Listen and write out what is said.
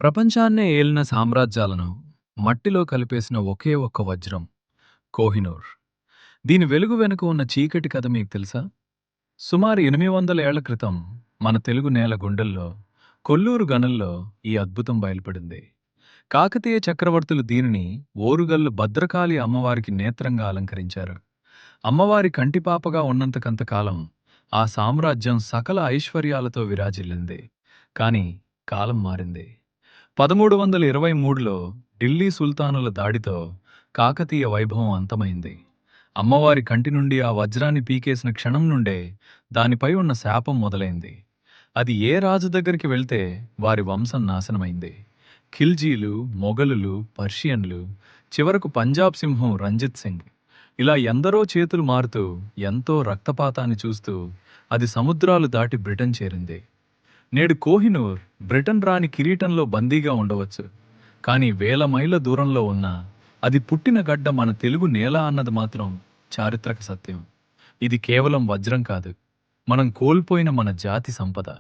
ప్రపంచాన్నే ఏలిన సామ్రాజ్యాలను మట్టిలో కలిపేసిన ఒకే ఒక్క వజ్రం కోహినూర్. దీని వెలుగు వెనుక ఉన్న చీకటి కథ మీకు తెలుసా? సుమారు 800 ఏళ్ల క్రితం మన తెలుగు నేల గుండెల్లో కొల్లూరు గనుల్లో ఈ అద్భుతం బయలుపడింది. కాకతీయ చక్రవర్తులు దీనిని ఓరుగల్లు భద్రకాళి అమ్మవారికి నేత్రంగా అలంకరించారు. అమ్మవారి కంటిపాపగా ఉన్నంతకంతకాలం ఆ సామ్రాజ్యం సకల ఐశ్వర్యాలతో విరాజిల్లింది. కానీ కాలం మారింది. 1323లో ఢిల్లీ సుల్తానుల దాడితో కాకతీయ వైభవం అంతమైంది. అమ్మవారి కంటి నుండి ఆ వజ్రాన్ని పీకేసిన క్షణం నుండే దానిపై ఉన్న శాపం మొదలైంది. అది ఏ రాజు దగ్గరికి వెళ్తే వారి వంశం నాశనమైంది. ఖిల్జీలు, మొఘలులు, పర్షియన్లు, చివరకు పంజాబ్ సింహం రంజిత్ సింగ్, ఇలా ఎందరో చేతులు మారుతూ ఎంతో రక్తపాతాన్ని చూస్తూ అది సముద్రాలు దాటి బ్రిటన్ చేరింది. నేడు కోహినూర్ బ్రిటన్ రాణి కిరీటంలో బందీగా ఉండవచ్చు. కానీ వేల మైళ్ళ దూరంలో ఉన్న అది పుట్టిన గడ్డ మన తెలుగు నేల అన్నది మాత్రం చారిత్రక సత్యం. ఇది కేవలం వజ్రం కాదు, మనం కోల్పోయిన మన జాతి సంపద.